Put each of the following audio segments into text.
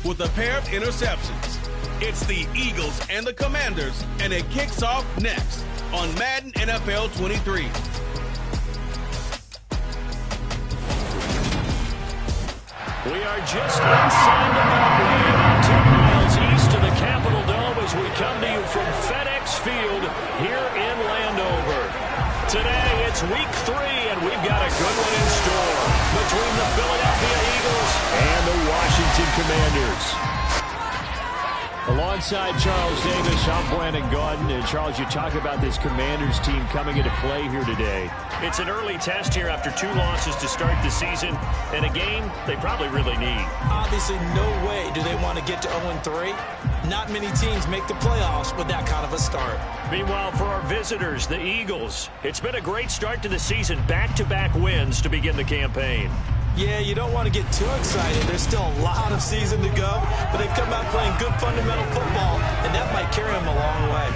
with a pair of interceptions. It's the Eagles and the Commanders, and it kicks off next on Madden NFL 23. We are just inside the Beltway, about 10 miles east of the Capitol Dome as we come to you from FedEx Field here in Landover. Today, it's week 3, and we've got a good one in store between the Philadelphia Eagles and the Washington Commanders. Alongside Charles Davis, I'm Brandon Gaudin. And Charles, you talk about this Commanders team coming into play here today. It's an early test here after 2 losses to start the season, and a game they probably really need. Obviously, no way do they want to get to 0-3. Not many teams make the playoffs with that kind of a start. Meanwhile, for our visitors, the Eagles, it's been a great start to the season. Back-to-back wins to begin the campaign. Yeah, you don't want to get too excited. There's still a lot of season to go, but they've come out playing good fundamental football, and that might carry them a long way.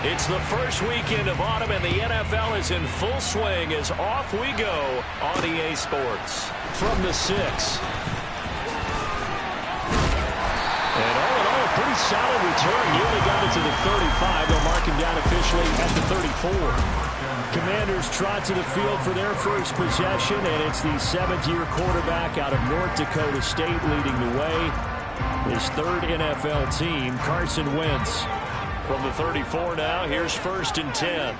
It's the first weekend of autumn, and the NFL is in full swing as off we go on EA Sports. From the 6. And all in all, a pretty solid return. Nearly got it to the 35. They'll mark him down officially at the 34. Commanders trot to the field for their first possession, and it's the 7th-year quarterback out of North Dakota State leading the way. His 3rd NFL team, Carson Wentz. From the 34 now, here's 1st and 10.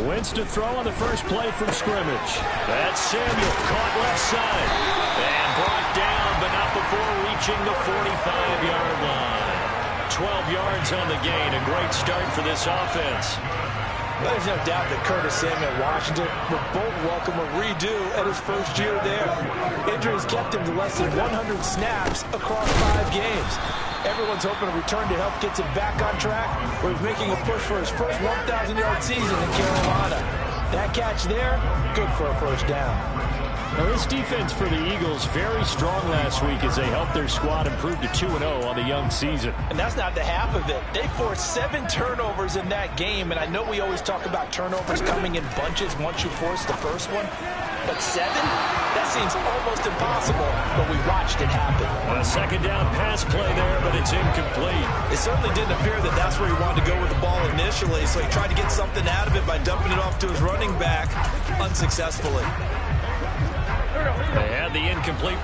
Wentz to throw on the first play from scrimmage. That's Samuel, caught left side. And brought down, but not before reaching the 45-yard line. 12 yards on the gain, a great start for this offense. There's no doubt that Curtis Samuel and Washington would both welcome a redo at his first year there. Injuries kept him to less than 100 snaps across 5 games. Everyone's hoping a return to help gets him back on track, where he's making a push for his first 1,000-yard season in Carolina. That catch there, good for a first down. Now this defense for the Eagles very strong last week as they helped their squad improve to 2-0 on the young season. And that's not the half of it. They forced 7 turnovers in that game, and I know we always talk about turnovers coming in bunches once you force the first one. But 7? That seems almost impossible, but we watched it happen. A second down pass play there, but it's incomplete. It certainly didn't appear that that's where he wanted to go with the ball initially, so he tried to get something out of it by dumping it off to his running back unsuccessfully. They had the incomplete.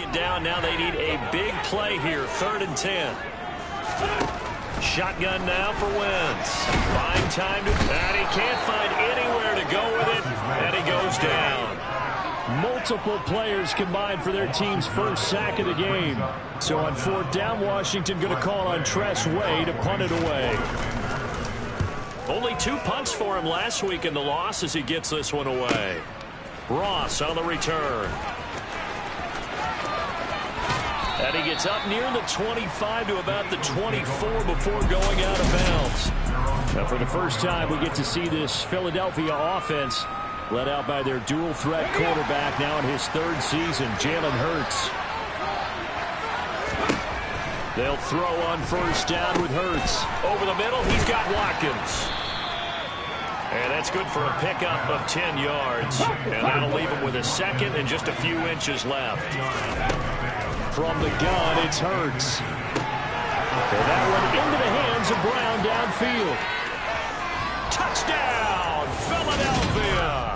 second down. Now they need a big play here. 3rd and 10. Shotgun now for Wentz. Buying time and he can't find anywhere to go with it, and he goes down. Multiple players combined for their team's first sack of the game. So on 4th down, Washington going to call on Tress Way to punt it away. Only 2 punts for him last week in the loss as he gets this one away. Ross on the return. And he gets up near the 25 to about the 24 before going out of bounds. Now for the first time, we get to see this Philadelphia offense led out by their dual-threat quarterback now in his 3rd season, Jalen Hurts. They'll throw on 1st down with Hurts. Over the middle, he's got Watkins. And that's good for a pickup of 10 yards. And that'll leave him with a second and just a few inches left. From the gun, it's Hurts. And that one into the hands of Brown downfield. Touchdown, Philadelphia!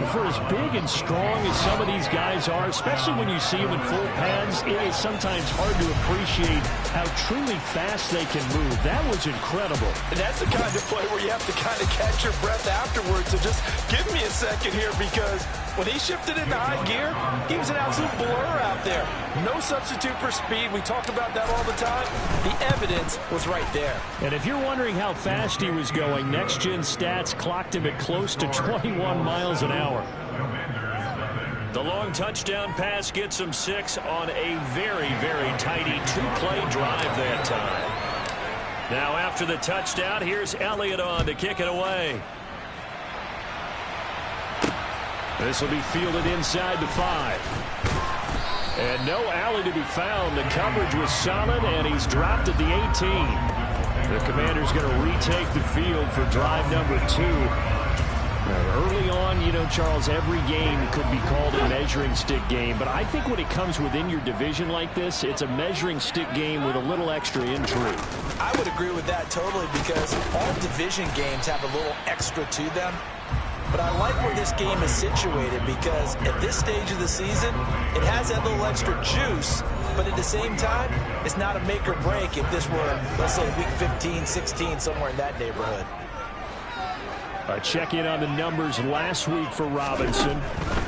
For as big and strong as some of these guys are, especially when you see them in full pads, it is sometimes hard to appreciate how truly fast they can move. That was incredible. And that's the kind of play where you have to kind of catch your breath afterwards. So just give me a second here, because when he shifted into high gear, he was an absolute blur out there. No substitute for speed. We talk about that all the time. The evidence was right there. And if you're wondering how fast he was going, Next Gen Stats clocked him at close to 21 miles an hour. The long touchdown pass gets him 6 on a very, very tidy 2-play drive that time. Now after the touchdown, here's Elliott on to kick it away. This will be fielded inside the 5. And no alley to be found. The coverage was solid, and he's dropped at the 18. The Commander's going to retake the field for drive number 2. Early on, you know, Charles, every game could be called a measuring stick game. But I think when it comes within your division like this, it's a measuring stick game with a little extra intrigue. I would agree with that totally, because all division games have a little extra to them. But I like where this game is situated, because at this stage of the season, it has that little extra juice. But at the same time, it's not a make or break if this were, let's say, week 15, 16, somewhere in that neighborhood. A check-in on the numbers last week for Robinson.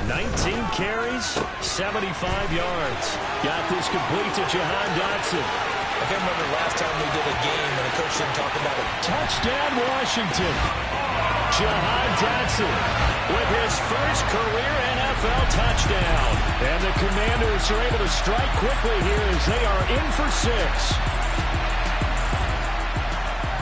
19 carries, 75 yards. Got this complete to Jahan Dotson. I can remember last time we did a game and the coach didn't talk about it. Touchdown, Washington. Jahan Dotson with his first career NFL touchdown. And the Commanders are able to strike quickly here as they are in for 6.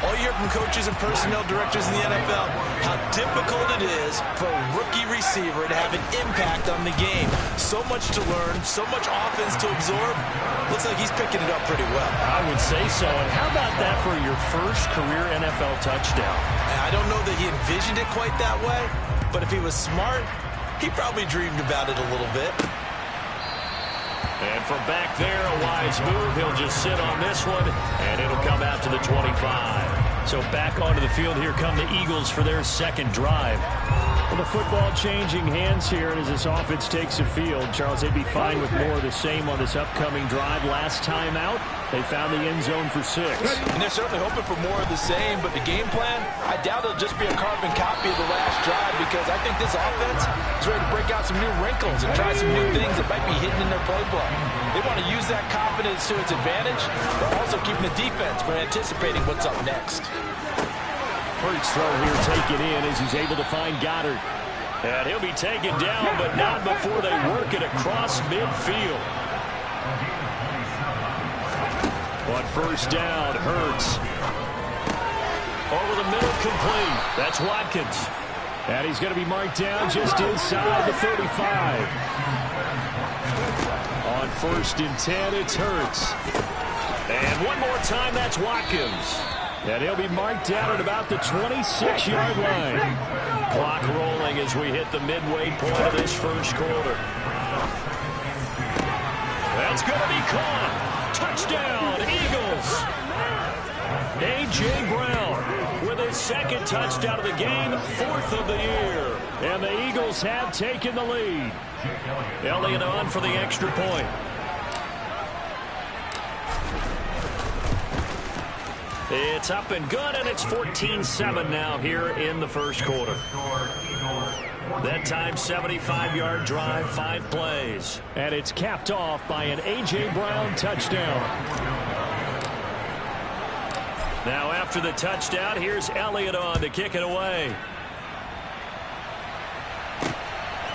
All you hear from coaches and personnel directors in the NFL, how difficult it is for a rookie receiver to have an impact on the game. So much to learn, so much offense to absorb. Looks like he's picking it up pretty well. I would say so. And how about that for your first career NFL touchdown? And I don't know that he envisioned it quite that way, but if he was smart, he probably dreamed about it a little bit. And from back there, a wise move. He'll just sit on this one, and it'll come out to the 25. So back onto the field, here come the Eagles for their second drive. Well, the football changing hands here, and as this offense takes the field, Charles, they'd be fine with more of the same on this upcoming drive. Last time out, they found the end zone for 6. And they're certainly hoping for more of the same, but the game plan, I doubt it'll just be a carbon copy of the last drive, because I think this offense is ready to break out some new wrinkles and try some new things that might be hidden in their playbook. They want to use that confidence to its advantage, but also keeping the defense from anticipating what's up next. Hurts throw here taken in as he's able to find Goddard. And he'll be taken down, but not before they work it across midfield. On 1st down, Hurts. Over the middle, complete. That's Watkins. And he's going to be marked down just inside the 35. On 1st and 10, it's Hurts. And one more time, that's Watkins. And he'll be marked down at about the 26-yard line. Clock rolling as we hit the midway point of this first quarter. That's going to be caught. Touchdown, Eagles. A.J. Brown with his second touchdown of the game, 4th of the year. And the Eagles have taken the lead. Elliott on for the extra point. It's up and good, and it's 14-7 now here in the first quarter. That time, 75-yard drive, 5 plays. And it's capped off by an A.J. Brown touchdown. Now after the touchdown, here's Elliott on to kick it away.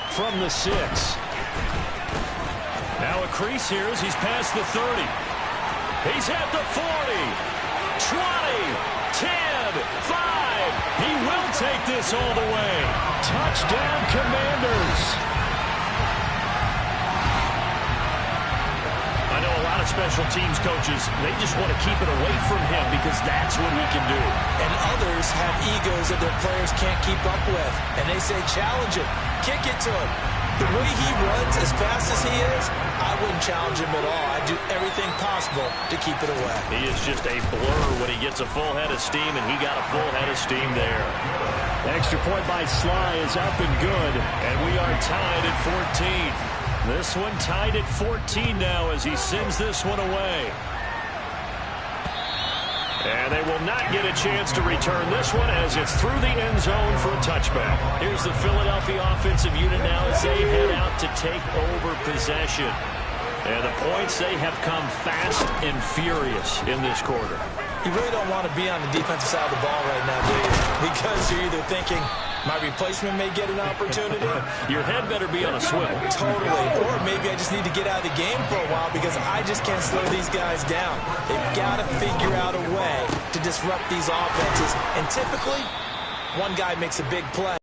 From the 6. Now a crease here as he's past the 30. He's at the 40. 20, 10, 5. He will take this all the way. Touchdown, Commanders. I know a lot of special teams coaches, they just want to keep it away from him because that's what he can do. And others have egos that their players can't keep up with. And they say, challenge him, kick it to him. The way he runs as fast as he is, I wouldn't challenge him at all. I'd do everything possible to keep it away. He is just a blur when he gets a full head of steam, and he got a full head of steam there. Extra point by Sly is up and good, and we are tied at 14. This one tied at 14 now as he sends this one away. And they will not get a chance to return this one as it's through the end zone for a touchback. Here's the Philadelphia offensive unit now as they head out to take over possession. And the points, they have come fast and furious in this quarter. You really don't want to be on the defensive side of the ball right now, do you? Because you're either thinking, my replacement may get an opportunity. Your head better be on a swivel. Totally. Or maybe I just need to get out of the game for a while because I just can't slow these guys down. They've got to figure out a way to disrupt these offenses. And typically, one guy makes a big play.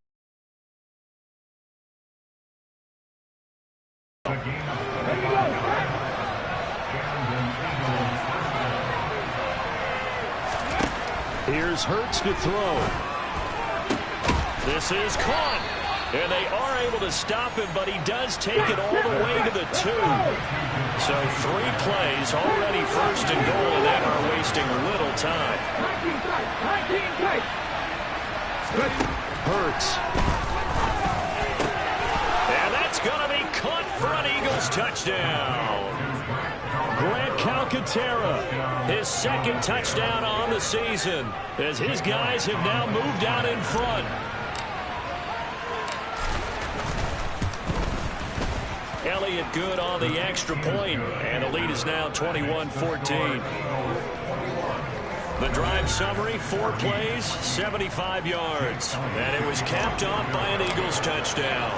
Here's Hurts to throw. This is caught. And they are able to stop him, but he does take it all the way to the 2. So 3 plays already first and goal, and they are wasting little time. Hurts. And that's going to be caught for an Eagles touchdown. Grant Calcaterra, his second touchdown on the season, as his guys have now moved out in front. Elliott good on the extra point, and the lead is now 21-14. The drive summary, 4 plays, 75 yards, and it was capped off by an Eagles touchdown.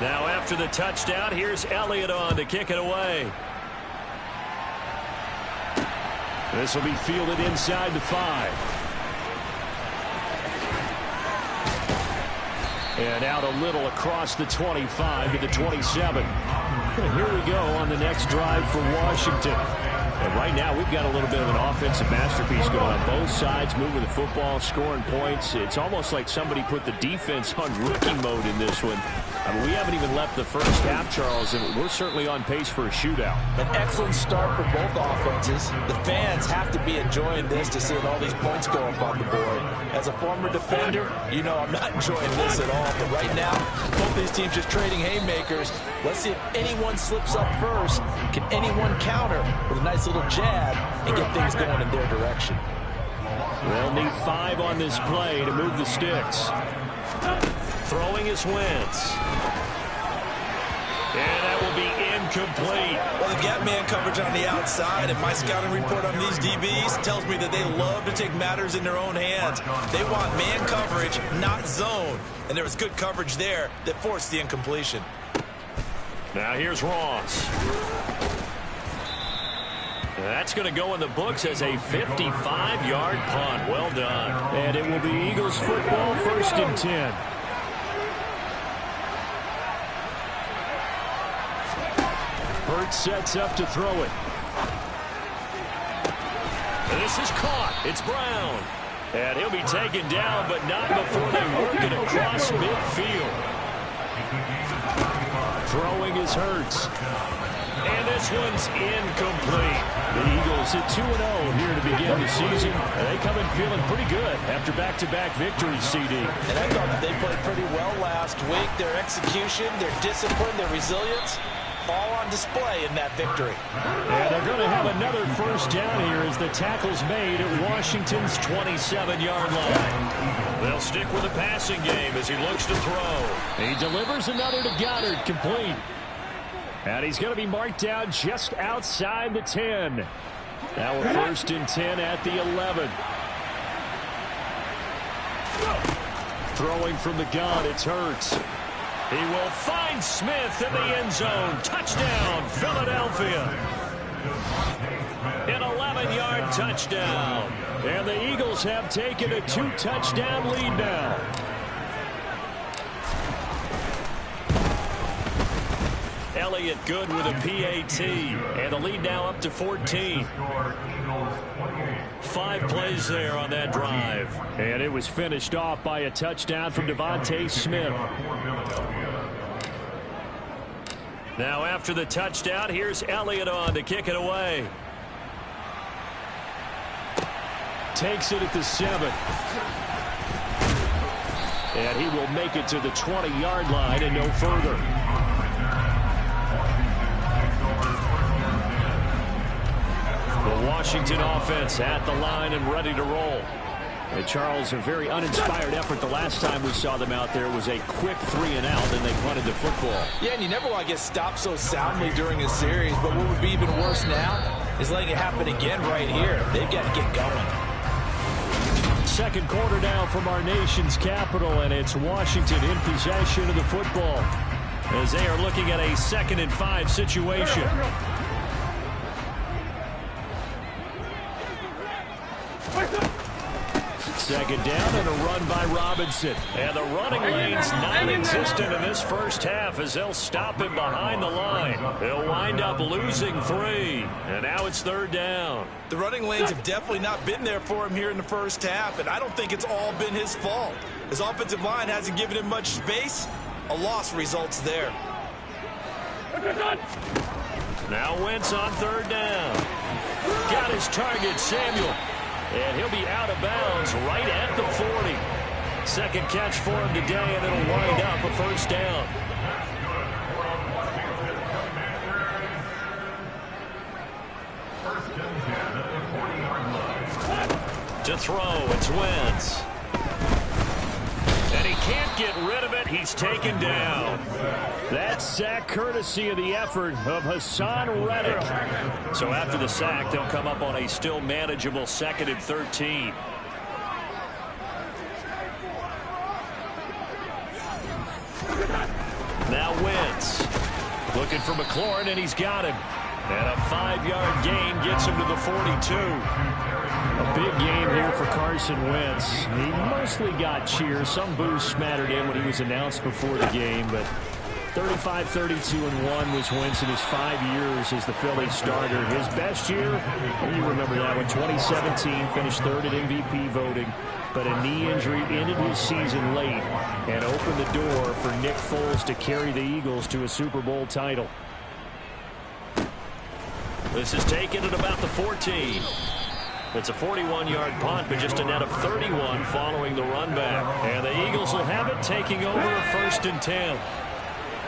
Now after the touchdown, here's Elliott on to kick it away. This will be fielded inside the 5. And out a little across the 25 to the 27. And here we go on the next drive for Washington. And right now we've got a little bit of an offensive masterpiece going on both sides, moving the football, scoring points. It's almost like somebody put the defense on rookie mode in this one. I mean, we haven't even left the first half, Charles, and we're certainly on pace for a shootout. An excellent start for both offenses. The fans have to be enjoying this to see all these points go up on the board. As a former defender, you know I'm not enjoying this at all. But right now, both these teams just trading haymakers. Let's see if anyone slips up first. Can anyone counter with a nice little jab and get things going in their direction? They'll need 5 on this play to move the sticks. Throwing is Wentz. And that will be incomplete. Well, they've got man coverage on the outside, and my scouting report on these DBs tells me that they love to take matters in their own hands. They want man coverage, not zone. And there was good coverage there that forced the incompletion. Now here's Ross. That's going to go in the books as a 55-yard punt. Well done. And it will be Eagles football, 1st and 10. Hurts sets up to throw it. This is caught. It's Brown. And he'll be taken down, but not before they work it across midfield. Throwing is Hurts. And this one's incomplete. The Eagles at 2-0 here to begin the season. They come in feeling pretty good after back-to-back victories, CD. And I thought that they played pretty well last week. Their execution, their discipline, their resilience, all on display in that victory. And they're going to have another first down here as the tackle's made at Washington's 27-yard line. They'll stick with the passing game as he looks to throw. He delivers another to Goddard, complete. And he's going to be marked down just outside the 10. Now we're first and 10 at the 11. Throwing from the gun, it's Hurts. He will find Smith in the end zone. Touchdown, Philadelphia. An 11-yard touchdown. And the Eagles have taken a 2-touchdown lead now. Elliott good with a PAT. And the lead now up to 14. 5 plays there on that drive. And it was finished off by a touchdown from Devontae Smith. Now after the touchdown, here's Elliott on to kick it away. Takes it at the 7. And he will make it to the 20-yard line and no further. The Washington offense at the line and ready to roll. And Charles, a very uninspired effort the last time we saw them out there was a quick 3-and-out, and they punted the football. Yeah, and you never want to get stopped so soundly during a series, but what would be even worse now is letting it happen again right here. They've got to get going. Second quarter now from our nation's capital, and it's Washington in possession of the football as they are looking at a 2nd and 5 situation. Second down and a run by Robinson. And the running lane's non-existent in this first half as they'll stop him behind the line. He'll wind up losing 3. And now it's 3rd down. The running lanes have definitely not been there for him here in the first half, and I don't think it's all been his fault. His offensive line hasn't given him much space. A loss results there. Now Wentz on 3rd down. Got his target, Samuel. And he'll be out of bounds right at the 40. Second catch for him today, and it'll wind up a first down. To throw, it's Wentz. And he can't get rid of it. He's taken down. That sack courtesy of the effort of Hassan Reddick. So after the sack, they'll come up on a still manageable 2nd and 13. Now Wentz. Looking for McLaurin, and he's got him. And a 5-yard gain gets him to the 42. A big game here for Carson Wentz. He mostly got cheers. Some boos smattered in when he was announced before the game, but 35-32-1 was Wentz in his 5 years as the Phillies starter. His best year, you remember that one, 2017, finished 3rd in MVP voting, but a knee injury ended his season late and opened the door for Nick Foles to carry the Eagles to a Super Bowl title. This is taken at about the 14. It's a 41-yard punt, but just a net of 31 following the run back. And the Eagles will have it, taking over a 1st and 10.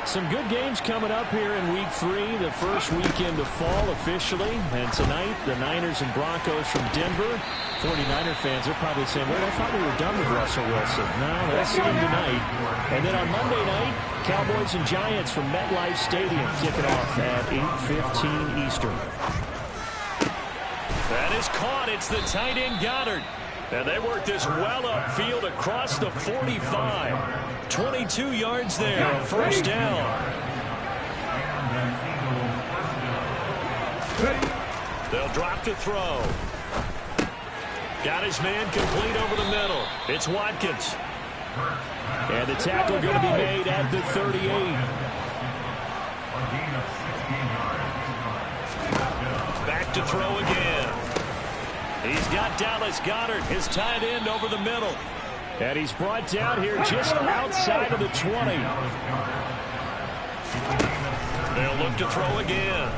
Some good games coming up here in Week 3, the first weekend of fall officially. And tonight, the Niners and Broncos from Denver. 49er fans are probably saying, well, I thought we were done with Russell Wilson. No, they'll see him tonight. And then on Monday night, Cowboys and Giants from MetLife Stadium kicking off at 8:15 Eastern. That is caught. It's the tight end Goddard. And they work this well upfield across the 45. 22 yards there on first down. They'll drop to throw. Got his man complete over the middle. It's Watkins. And the tackle going to be made at the 38. Back to throw again. He's got Dallas Goedert, his tight end, over the middle. And he's brought down here just outside of the 20. They'll look to throw again.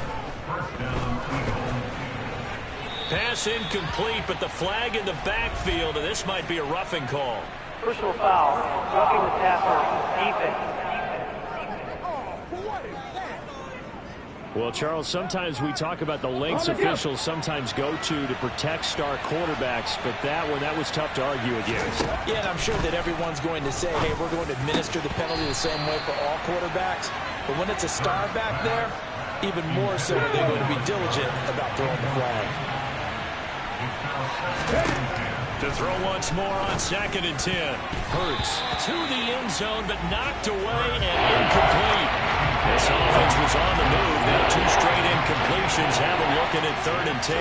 Pass incomplete, but the flag in the backfield, and this might be a roughing call. Personal foul, roughing the passer, defense. Well, Charles, sometimes we talk about the lengths officials sometimes go to protect star quarterbacks, but that was tough to argue against. Yeah, and I'm sure that everyone's going to say, hey, we're going to administer the penalty the same way for all quarterbacks. But when it's a star back there, even more so are they going to be diligent about throwing the flag. To throw once more on 2nd and 10. Hurts to the end zone, but knocked away and incomplete. This offense was on the move. Now 2 straight incompletions have him looking at 3rd and 10.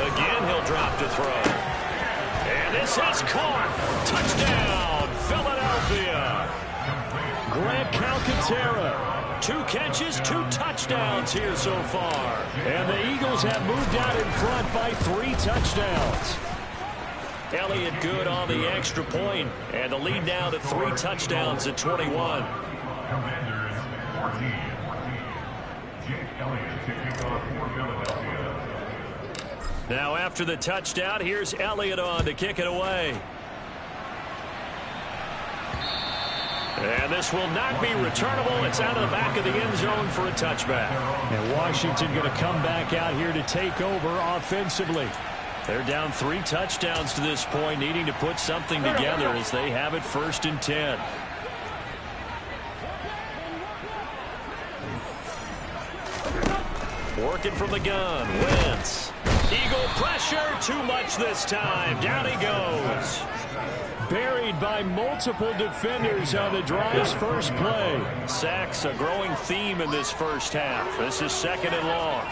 Again, he'll drop to throw. And this is caught. Touchdown, Philadelphia. Grant Calcaterra. 2 catches, 2 touchdowns here so far. And the Eagles have moved out in front by 3 touchdowns. Elliott good on the extra point, and the lead now to 3 touchdowns at 21. Now after the touchdown, here's Elliott on to kick it away. And this will not be returnable. It's out of the back of the end zone for a touchback. And Washington going to come back out here to take over offensively. They're down 3 touchdowns to this point, needing to put something together as they have it 1st and 10. Working from the gun, Wentz. Eagle pressure, too much this time. Down he goes. Buried by multiple defenders on the drive's first play. Sacks a growing theme in this first half. This is 2nd and long.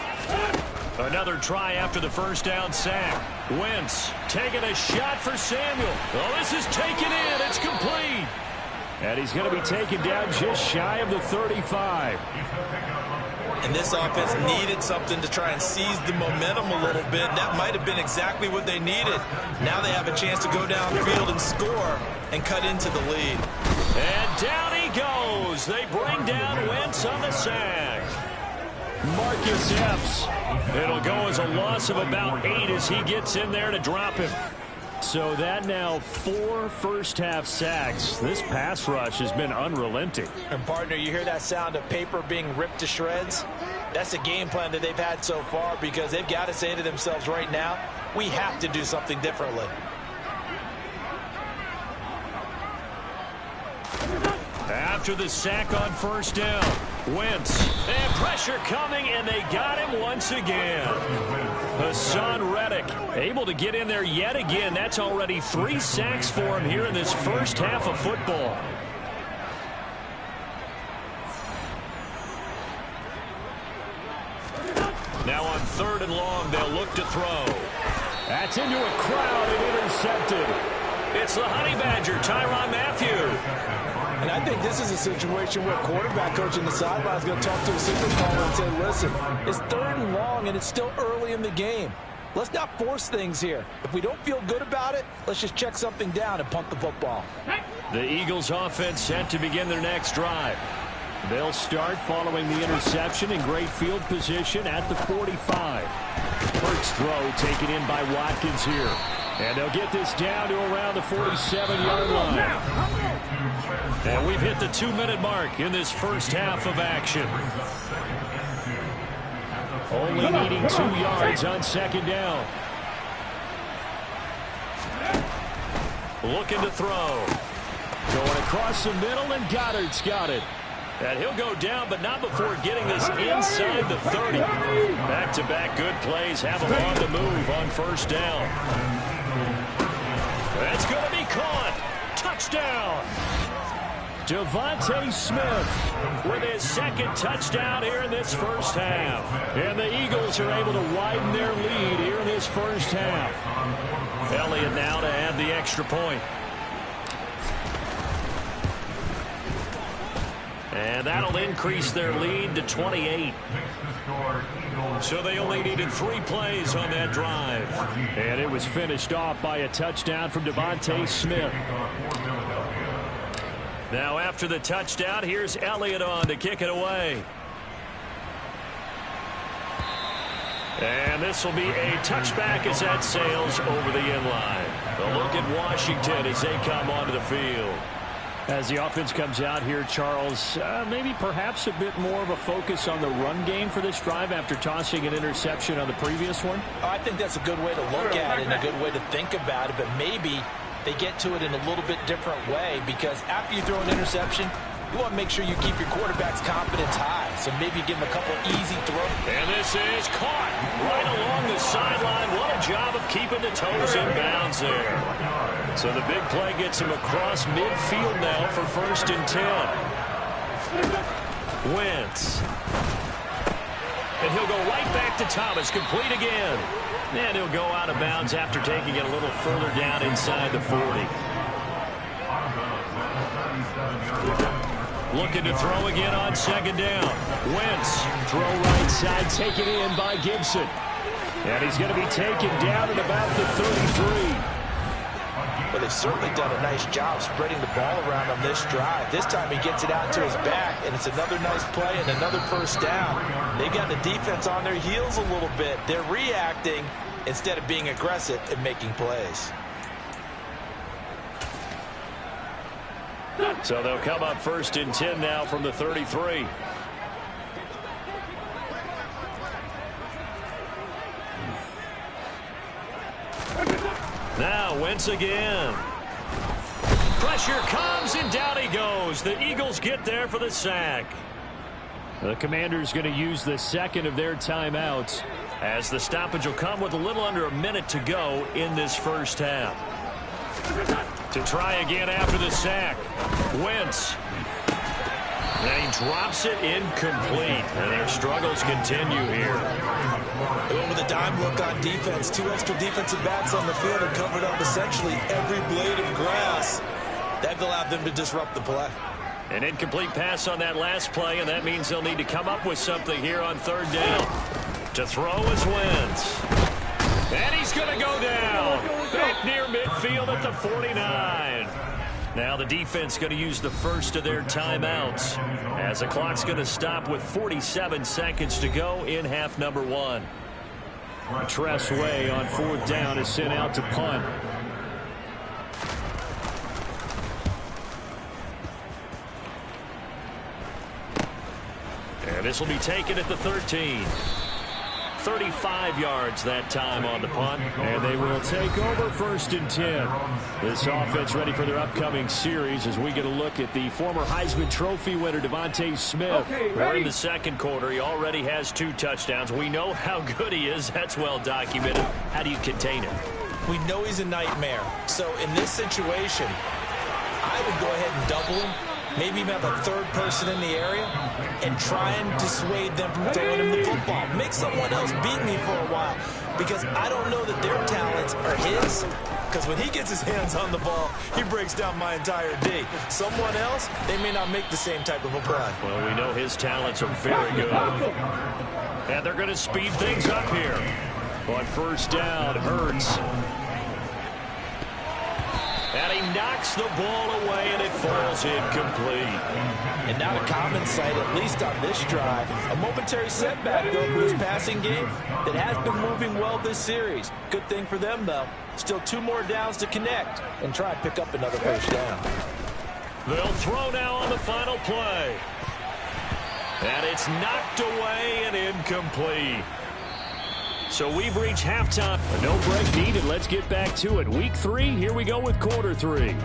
Another try after the first down sack. Wentz taking a shot for Samuel. Oh, this is taken in. It's complete. And he's going to be taken down just shy of the 35. And this offense needed something to try and seize the momentum a little bit. That might have been exactly what they needed. Now they have a chance to go downfield and score and cut into the lead. And down he goes. They bring down Wentz on the sack. Marcus Epps. It'll go as a loss of about 8 as he gets in there to drop him. So that now 4 first-half sacks. This pass rush has been unrelenting. And, partner, you hear that sound of paper being ripped to shreds? That's a game plan that they've had so far because they've got to say to themselves right now, we have to do something differently. After the sack on first down, Wentz, and pressure coming, and they got him once again. Hassan Reddick able to get in there yet again. That's already 3 sacks for him here in this first half of football. Now on 3rd and long, they'll look to throw. That's into a crowd and intercepted. It's the Honey Badger, Tyrann Mathieu. And I think this is a situation where quarterback coach in the sideline is going to talk to a signal caller and say, listen, it's 3rd and long and it's still early in the game. Let's not force things here. If we don't feel good about it, let's just check something down and punt the football. The Eagles offense set to begin their next drive. They'll start following the interception in great field position at the 45. First throw taken in by Watkins here. And they'll get this down to around the 47-yard line. And we've hit the 2-minute mark in this first half of action. Only needing 2 yards on 2nd down. Looking to throw. Going across the middle, and Goddard's got it. And he'll go down, but not before getting this inside the 30. Back-to-back good plays have him on the move on first down. That's going to be caught. Touchdown. Devontae Smith with his 2nd touchdown here in this first half. And the Eagles are able to widen their lead here in this first half. Elliott now to add the extra point. And that'll increase their lead to 28. So they only needed 3 plays on that drive. And it was finished off by a touchdown from Devontae Smith. Now after the touchdown, here's Elliott on to kick it away. And this will be a touchback as that sails over the inline. A look at Washington as they come onto the field. As the offense comes out here, Charles, maybe perhaps a bit more of a focus on the run game for this drive after tossing an interception on the previous one? I think that's a good way to look at it and a good way to think about it, but maybe they get to it in a little bit different way, because after you throw an interception, you want to make sure you keep your quarterback's confidence high. So maybe give him a couple easy throws. And this is caught right along the sideline. What a job of keeping the toes in bounds there. So the big play gets him across midfield now for 1st and 10. Wentz. And he'll go right back to Thomas. Complete again. And he'll go out of bounds after taking it a little further down inside the 40. Looking to throw again on 2nd down. Wentz, throw right side, taken in by Gibson. And he's going to be taken down at about the 33. Well, they've certainly done a nice job spreading the ball around on this drive. This time he gets it out to his back, and it's another nice play and another 1st down. They got the defense on their heels a little bit. They're reacting instead of being aggressive and making plays. So they'll come up 1st and 10 now from the 33. Now Wentz again. Pressure comes and down he goes. The Eagles get there for the sack. The Commanders going to use the 2nd of their timeouts, as the stoppage will come with a little under a minute to go in this 1st half. To try again after the sack. Wentz. And he drops it incomplete. And their struggles continue here. With a dime look on defense, 2 extra defensive backs on the field and covered up essentially every blade of grass. That allowed them to disrupt the play. An incomplete pass on that last play, and that means they'll need to come up with something here on 3rd down. To throw is Wentz. And he's going to go down. Back near midfield at the 49. Now the defense going to use the 1st of their timeouts, as the clock's going to stop with 47 seconds to go in half number 1. Tress Way on 4th down is sent out to punt. And this will be taken at the 13. 35 yards that time on the punt. And they will take over 1st and 10. This offense ready for their upcoming series as we get a look at the former Heisman Trophy winner, Devontae Smith. We're in the 2nd quarter. He already has 2 touchdowns. We know how good he is. That's well documented. How do you contain him? We know he's a nightmare. So in this situation, I would go ahead and double him. Maybe even have a 3rd person in the area and try and dissuade them from throwing him the football. Make someone else beat me for a while, because I don't know that their talents are his. Because when he gets his hands on the ball, he breaks down my entire D. Someone else, they may not make the same type of a play. Well, we know his talents are very good. And they're going to speed things up here. On 1st down, Hurts. And he knocks the ball away, and it falls incomplete. And not a common sight, at least on this drive. A momentary setback, though, for this passing game that has been moving well this series. Good thing for them, though. Still 2 more downs to connect and try and pick up another 1st down. They'll throw now on the final play. And it's knocked away and incomplete. So we've reached halftime. A no break needed. Let's get back to it. Week 3, here we go with quarter 3.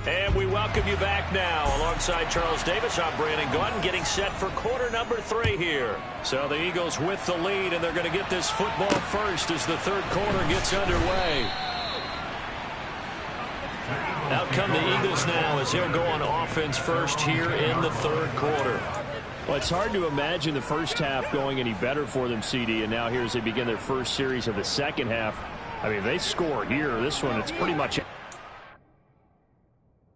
And we welcome you back now. Alongside Charles Davis, I'm Brandon Gunn, getting set for quarter number 3 here. So the Eagles with the lead, and they're going to get this football first as the 3rd quarter gets underway. Out come the Eagles now as he'll go on offense first here in the 3rd quarter. Well, it's hard to imagine the 1st half going any better for them, CD, and now here as they begin their 1st series of the 2nd half. I mean, if they score here, this one, it's pretty much...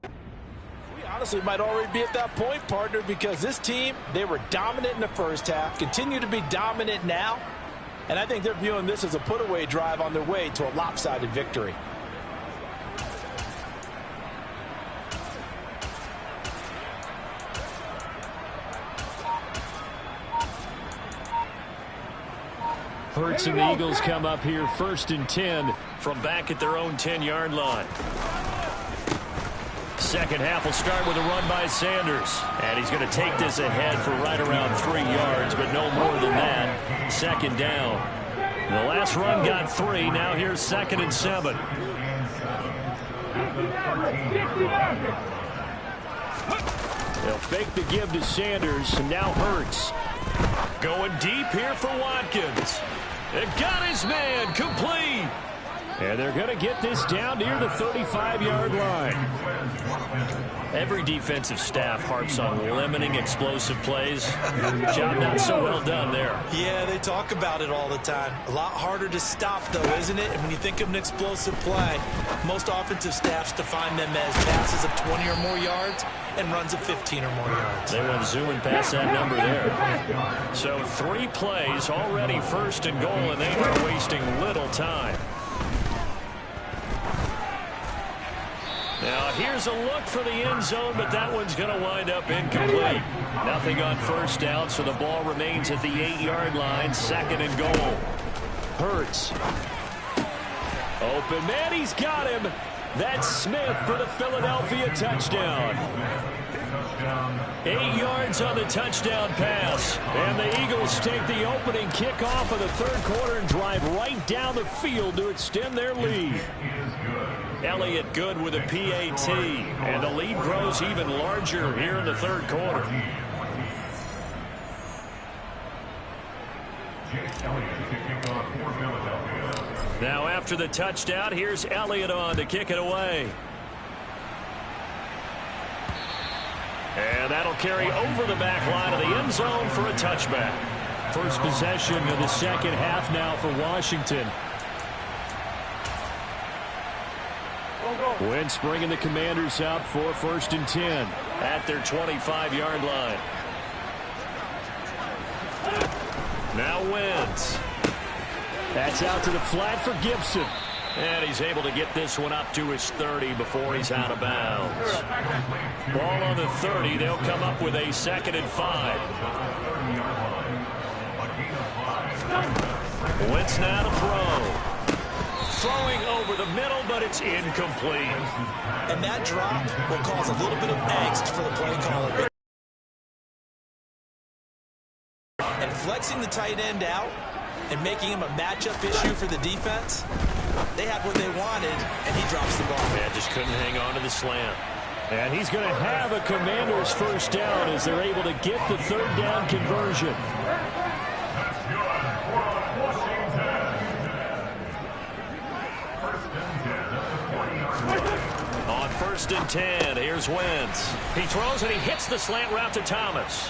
We honestly might already be at that point, partner, because this team, they were dominant in the 1st half, continue to be dominant now, and I think they're viewing this as a put-away drive on their way to a lopsided victory. Hurts and the Eagles come up here 1st and 10 from back at their own 10-yard line. Second half will start with a run by Sanders. And he's going to take this ahead for right around 3 yards, but no more than that. Second down. The last run got 3. Now here's 2nd and 7. They'll fake the give to Sanders, and now Hurts. Going deep here for Watkins. They've got his man complete. And they're going to get this down near the 35-yard line. Every defensive staff harps on limiting explosive plays. Job not so well done there. Yeah, they talk about it all the time. A lot harder to stop, though, isn't it? And when you think of an explosive play, most offensive staffs define them as passes of 20 or more yards and runs of 15 or more yards. They went zooming past that number there. So 3 plays already 1st and goal, and they are wasting little time. Now here's a look for the end zone, but that one's going to wind up incomplete. Nothing on 1st down, so the ball remains at the 8-yard line, 2nd and goal. Hurts. Open man, he's got him. That's Smith for the Philadelphia touchdown. 8 yards on the touchdown pass. And the Eagles take the opening kickoff of the 3rd quarter and drive right down the field to extend their lead. Elliott good with a PAT, and the lead grows even larger here in the 3rd quarter. Now after the touchdown, here's Elliott on to kick it away. And that'll carry over the back line of the end zone for a touchback. First possession of the 2nd half now for Washington. Wentz bringing the Commanders up for 1st and 10 at their 25-yard line. Now Wentz. That's out to the flat for Gibson. And he's able to get this one up to his 30 before he's out of bounds. Ball on the 30. They'll come up with a 2nd and 5. Wentz now to throw. Throwing over the middle, but it's incomplete. And that drop will cause a little bit of angst for the play caller. And flexing the tight end out and making him a matchup issue for the defense, they had what they wanted, and he drops the ball. Yeah, just couldn't hang on to the slant. And he's going to have a Commanders 1st down as they're able to get the 3rd down conversion. On 1st and 10, here's Wentz. He throws and he hits the slant route to Thomas.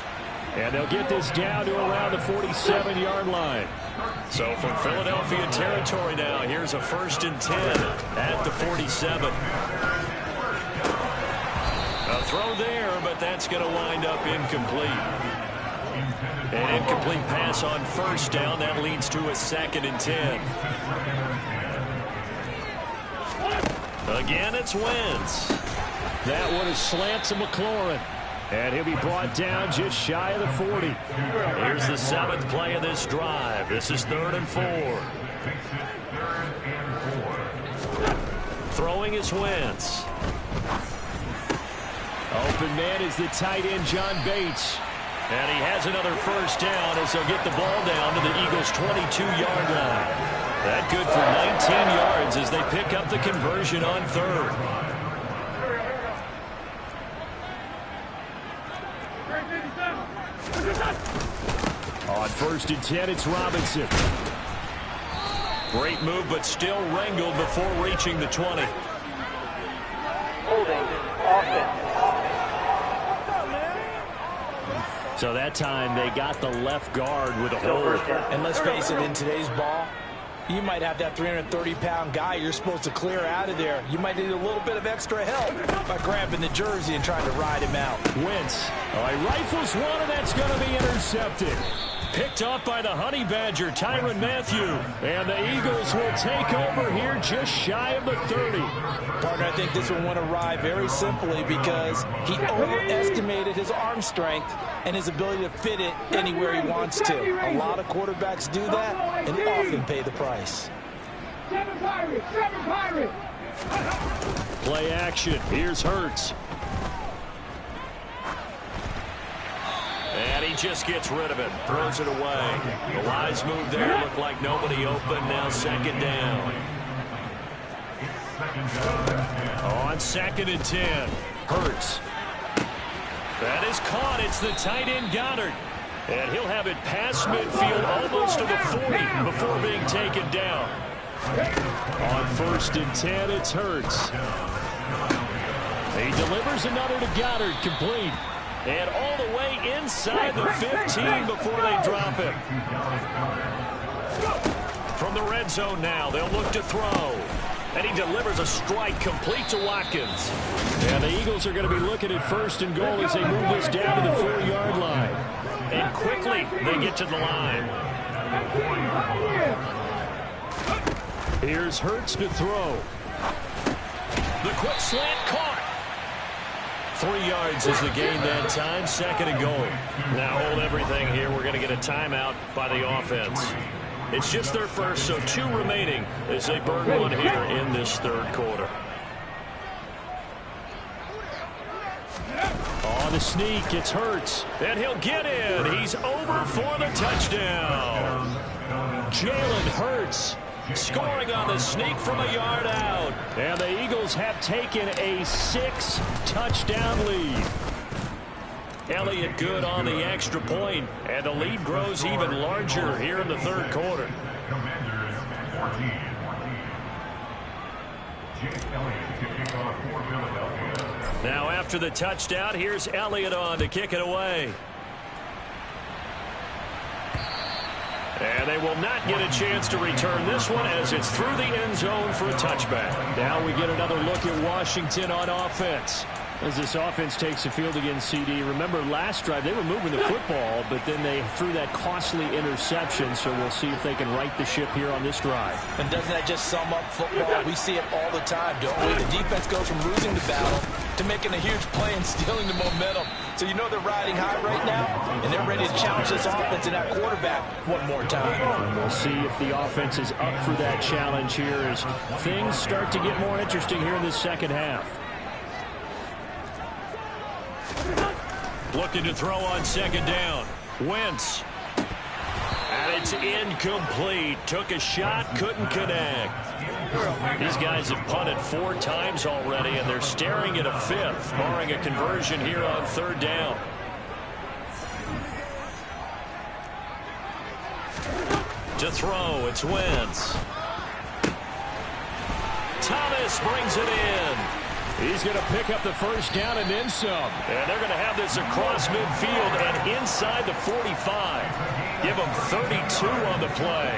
And they'll get this down to around the 47-yard line. So from Philadelphia territory now, here's a 1st and 10 at the 47. A throw there, but that's going to wind up incomplete. An incomplete pass on 1st down. That leads to a 2nd and 10. Again, it's Wentz. That one is slant to McLaurin. And he'll be brought down just shy of the 40. Here's the 7th play of this drive. This is 3rd and 4. Throwing is Wentz. Open man is the tight end, John Bates. And he has another 1st down as they'll get the ball down to the Eagles' 22-yard line. That good for 19 yards as they pick up the conversion on 3rd. On 1st and 10, it's Robinson. Great move, but still wrangled before reaching the 20. Holding, offense. So that time they got the left guard with a hold. And let's face it, in today's ball, you might have that 330-pound guy you're supposed to clear out of there. You might need a little bit of extra help by grabbing the jersey and trying to ride him out. Wentz. Oh, he rifles one, and that's going to be intercepted. Picked off by the Honey Badger, Tyrann Mathieu. And the Eagles will take over here just shy of the 30. Partner, I think this one went awry very simply because he overestimated his arm strength and his ability to fit it anywhere he wants to. A lot of quarterbacks do that and often pay the price. Play action. Here's Hurts. And he just gets rid of it, throws it away. The wise move there, looked like nobody open, now second down. On 2nd and 10, Hurts. That is caught. It's the tight end Goddard. And he'll have it past midfield almost to the 40 before being taken down. On 1st and 10, it's Hurts. He delivers another to Goddard, complete. And all the way inside the 15 before they drop it. From the red zone now, they'll look to throw. And he delivers a strike complete to Watkins. And the Eagles are going to be looking at 1st and goal as they move this down to the 4-yard line. And quickly, they get to the line. Here's Hurts to throw. The quick slant caught. 3 yards is the gain that time, 2nd and goal. Now hold everything here. We're going to get a timeout by the offense. It's just their first, so 2 remaining as they burn one here in this 3rd quarter. On the sneak, it's Hurts. And he'll get in. He's over for the touchdown. Jalen Hurts scoring on the sneak from a yard out. And the Eagles have taken a 6-touchdown lead. Elliott good on the extra point, and the lead grows even larger here in the 3rd quarter. Now after the touchdown, here's Elliott on to kick it away. And they will not get a chance to return this one as it's through the end zone for a touchback. Now we get another look at Washington on offense. As this offense takes the field against CD. Remember last drive they were moving the football, but then they threw that costly interception, so we'll see if they can right the ship here on this drive. And doesn't that just sum up football? We see it all the time, don't we? The defense goes from losing the battle to making a huge play and stealing the momentum. So you know they're riding high right now, and they're ready to challenge this offense and that quarterback one more time. And we'll see if the offense is up for that challenge here as things start to get more interesting here in the 2nd half. Looking to throw on 2nd down. Wentz. And it's incomplete. Took a shot, couldn't connect. These guys have punted 4 times already, and they're staring at a 5th, barring a conversion here on 3rd down. To throw, it's Wentz. Thomas brings it in. He's going to pick up the 1st down and then some. And they're going to have this across midfield and inside the 45. Give them 32 on the play.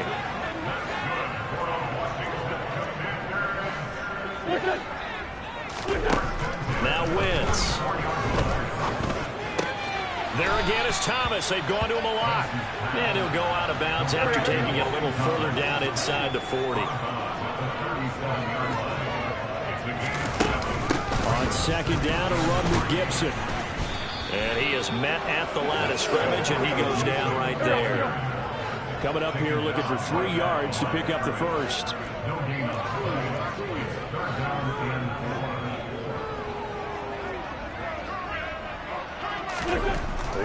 Now Wentz. There again is Thomas. They've gone to him a lot. And he'll go out of bounds after taking it a little further down inside the 40. On 2nd down, a run with Gibson. And he is met at the line of scrimmage, and he goes down right there. Coming up here looking for 3 yards to pick up the 1st.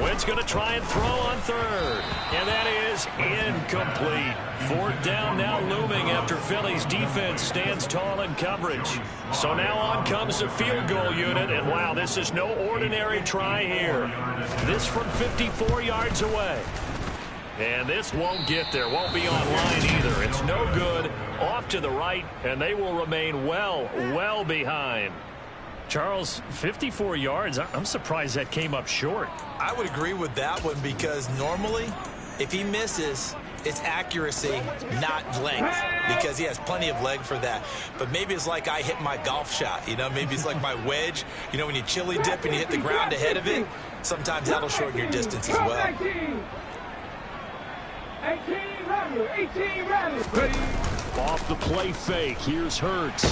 Wentz going to try and throw on 3rd. And that is incomplete. 4th down now looming after Philly's defense stands tall in coverage. So now on comes the field goal unit. And wow, this is no ordinary try here. This from 54 yards away. And this won't get there. Won't be on line either. It's no good. Off to the right. And they will remain well behind. Charles, 54 yards. I'm surprised that came up short. I would agree with that one because normally if he misses, it's accuracy, not length, because he has plenty of leg for that. But maybe it's like I hit my golf shot, you know, maybe it's like my wedge, you know, when you chili dip and you hit the ground ahead of it, sometimes that'll shorten your distance as well. Off the play fake, here's Hurts.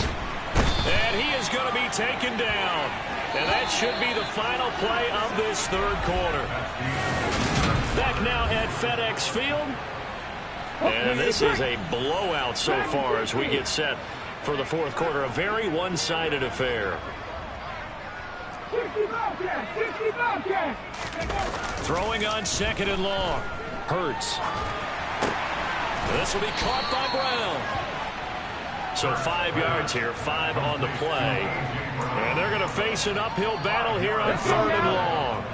And he is going to be taken down. And that should be the final play of this third quarter. Back now at FedEx Field. And this is a blowout so far as we get set for the fourth quarter. A very one-sided affair. Throwing on second and long. Hurts. This will be caught by Brown. So 5 yards here, 5 on the play. And they're going to face an uphill battle here on third and long.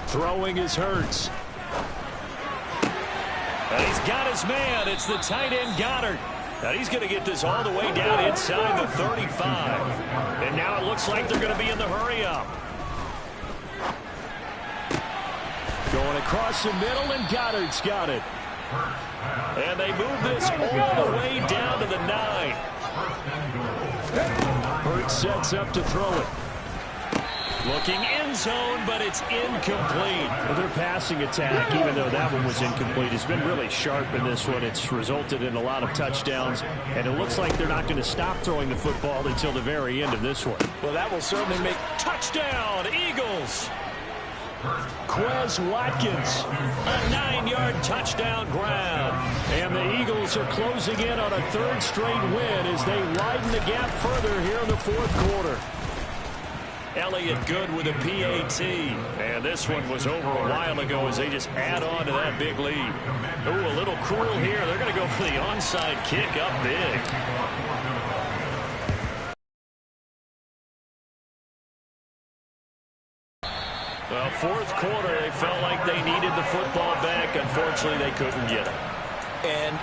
Throwing is Hurts. And he's got his man. It's the tight end Goddard. And he's going to get this all the way down inside the 35. And now it looks like they're going to be in the hurry-up. Going across the middle, and Goddard's got it. And they move this all the way down to the 9. Hurts sets up to throw it. Looking end zone, but it's incomplete. Well, their passing attack, even though that one was incomplete, has been really sharp in this one. It's resulted in a lot of touchdowns, and it looks like they're not going to stop throwing the football until the very end of this one. Well, that will certainly make touchdown, Eagles. Quez Watkins, a 9-yard touchdown grab. And the Eagles are closing in on a third straight win as they widen the gap further here in the fourth quarter. Elliott good with a PAT. And this one was over a while ago as they just add on to that big lead. Ooh, a little cruel here. They're going to go for the onside kick up big. Well, fourth quarter, they felt like they needed the football back. Unfortunately, they couldn't get it. And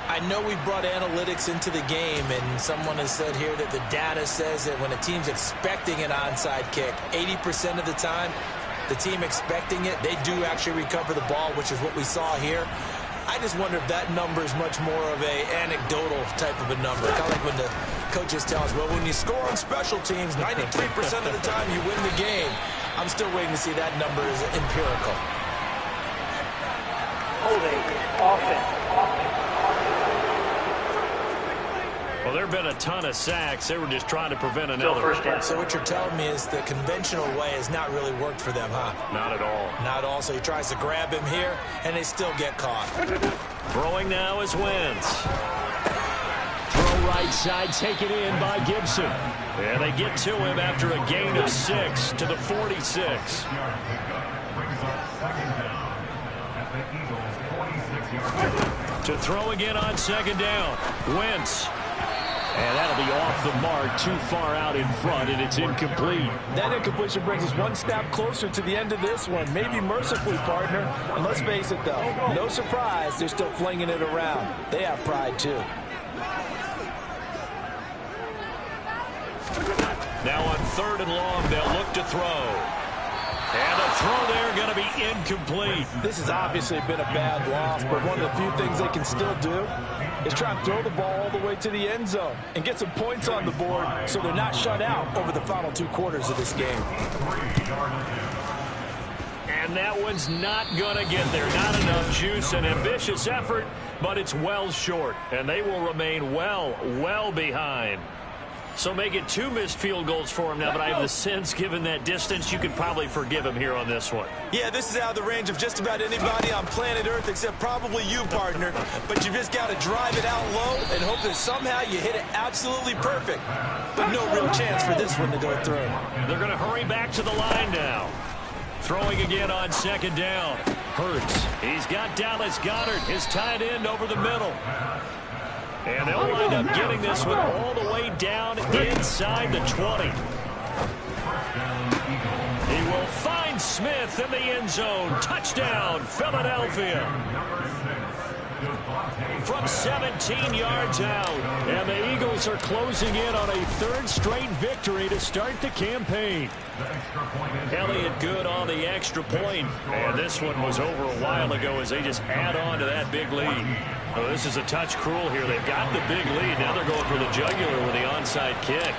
I know we brought analytics into the game, and someone has said here that the data says that when a team's expecting an onside kick, 80% of the time, the team expecting it, they do actually recover the ball, which is what we saw here. I just wonder if that number is much more of a anecdotal type of a number. Kind of like when the coaches tell us, well, when you score on special teams, 93% of the time you win the game. I'm still waiting to see that number is empirical. Holding offense. Well, there have been a ton of sacks. They were just trying to prevent another. So what you're telling me is the conventional way has not really worked for them, huh? Not at all. Not at all. So he tries to grab him here, and they still get caught. Throwing now is Wentz. Throw right side, taken in by Gibson. And they get to him after a gain of 6 to the 46. To throw again on second down. Wentz. And that'll be off the mark, too far out in front, and it's incomplete. That incompletion brings us one step closer to the end of this one. Maybe mercifully, partner. And let's face it, though, no surprise, they're still flinging it around. They have pride, too. Now on third and long, they'll look to throw. And the throw there going to be incomplete. This has obviously been a bad loss, but one of the few things they can still do is try and throw the ball all the way to the end zone and get some points on the board so they're not shut out over the final 2 quarters of this game. And that one's not going to get there. Not enough juice. An ambitious effort, but it's well short. And they will remain well behind. So make it 2 missed field goals for him now, but I have the sense, given that distance, you could probably forgive him here on this one. Yeah, this is out of the range of just about anybody on planet Earth except probably you, partner. But you just got to drive it out low and hope that somehow you hit it absolutely perfect. But no real chance for this one to go through. They're going to hurry back to the line now. Throwing again on second down. Hurts. He's got Dallas Goedert, his tight end, over the middle. And they'll wind up getting this one all the way down inside the 20. He will find Smith in the end zone. Touchdown, Philadelphia. From 17 yards out. And the Eagles are closing in on a 3rd straight victory to start the campaign. Elliott good on the extra point. And this one was over a while ago as they just add on to that big lead. Oh, this is a touch cruel here. They've got the big lead. Now they're going for the jugular with the onside kick.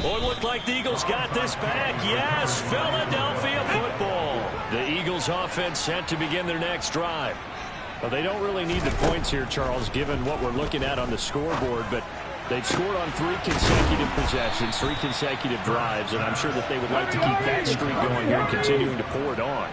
Oh, it looked like the Eagles got this back. Yes, Philadelphia football. The Eagles offense set to begin their next drive. Well, they don't really need the points here, Charles, given what we're looking at on the scoreboard, but they've scored on 3 consecutive possessions, 3 consecutive drives, and I'm sure that they would like to keep that streak going here and continuing to pour it on.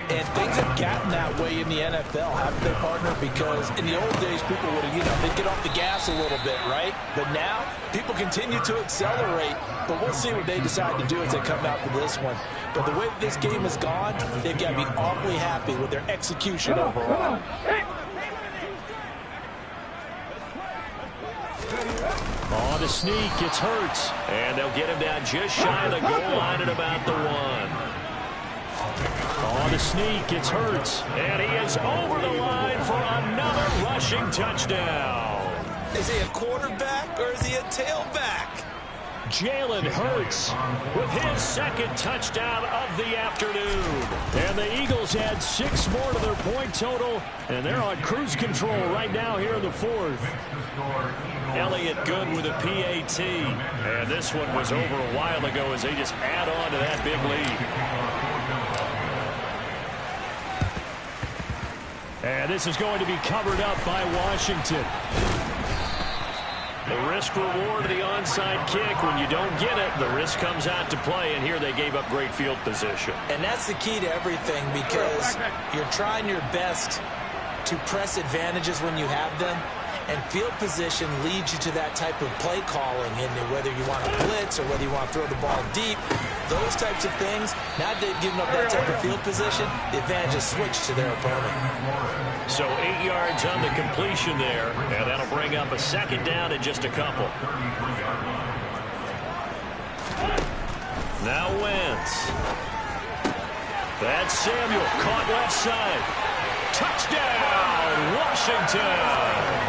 And things have gotten that way in the NFL, haven't they, partner? Because in the old days, people would have, they'd get off the gas a little bit, right? But now, people continue to accelerate, but we'll see what they decide to do as they come out for this one. But the way that this game has gone, they've got to be awfully happy with their execution overall. On the sneak, it's Hurts. And they'll get him down just shy of the goal line at about the 1. On the sneak, it's Hurts. And he is over the line for another rushing touchdown. Is he a quarterback or is he a tailback? Jalen Hurts with his second touchdown of the afternoon. And the Eagles add 6 more to their point total, and they're on cruise control right now here in the 4th. Elliott good with a PAT. And this one was over a while ago as they just add on to that big lead. And this is going to be covered up by Washington. The risk reward of the onside kick. When you don't get it, the risk comes out to play, and here they gave up great field position. And that's the key to everything, because you're trying your best to press advantages when you have them, and field position leads you to that type of play calling, and whether you want to blitz or whether you want to throw the ball deep, those types of things. Now they've given up that type of field position, the advantage is switched to their opponent. So 8 yards on the completion there, and that'll bring up a second down in just a couple. Now Wentz. That's Samuel, caught left side. Touchdown, Washington!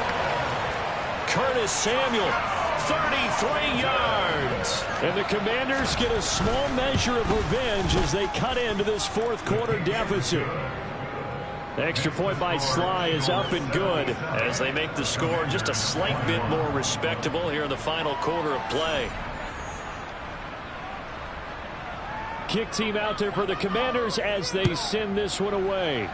Curtis Samuel, 33 yards. And the Commanders get a small measure of revenge as they cut into this 4th quarter deficit. The extra point by Sly is up and good as they make the score just a slight bit more respectable here in the final quarter of play. Kick team out there for the Commanders as they send this one away.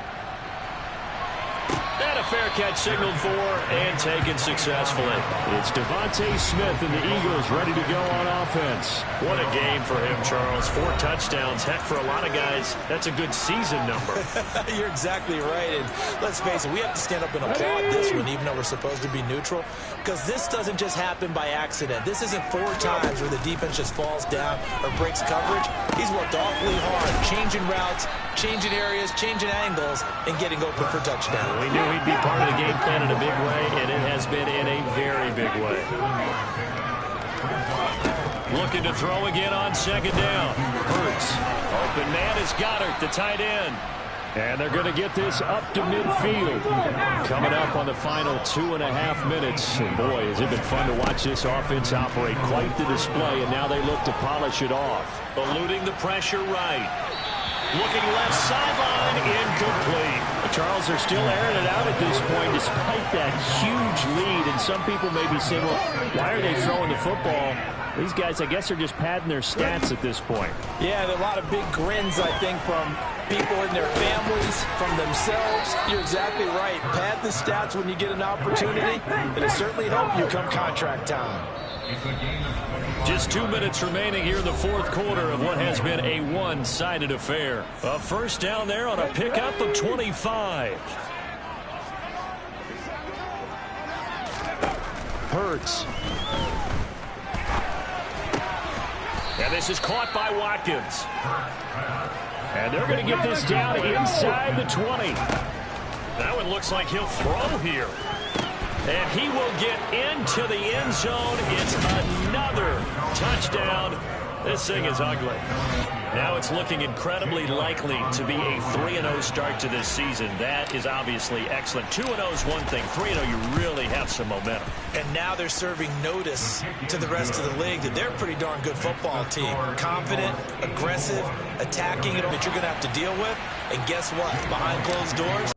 And a fair catch signaled for and taken successfully. It's Devontae Smith and the Eagles ready to go on offense. What a game for him, Charles. 4 touchdowns. Heck, for a lot of guys, that's a good season number. You're exactly right. And let's face it, we have to stand up and applaud this one, even though we're supposed to be neutral, because this doesn't just happen by accident. This isn't 4 times where the defense just falls down or breaks coverage. He's worked awfully hard, changing routes, changing areas, changing angles, and getting open for touchdown. We knew he'd be part of the game plan in a big way, and it has been in a very big way. Looking to throw again on second down. Hurts. Open man is Goddard, the tight end. And they're going to get this up to midfield. Coming up on the final 2.5 minutes. And boy, has it been fun to watch this offense operate. Quite the display, and now they look to polish it off. Eluding the pressure right. Looking left sideline, incomplete. Charles, they're still airing it out at this point despite that huge lead. And some people may be saying, well, why are they throwing the football? These guys, I guess, are just padding their stats at this point. Yeah, there are a lot of big grins, I think, from people in their families, from themselves. You're exactly right. Pad the stats when you get an opportunity. It'll certainly help you come contract time. Just 2 minutes remaining here in the 4th quarter of what has been a one-sided affair. A first down there on a pickup of 25. Hurts. And this is caught by Watkins. And they're going to get this down inside the 20. That one looks like he'll throw here. And he will get into the end zone. It's another touchdown. This thing is ugly. Now it's looking incredibly likely to be a 3-0 start to this season. That is obviously excellent. 2-0 is one thing. 3-0, you really have some momentum. And now they're serving notice to the rest of the league that they're a pretty darn good football team. Confident, aggressive, attacking it that you're going to have to deal with. And guess what? Behind closed doors,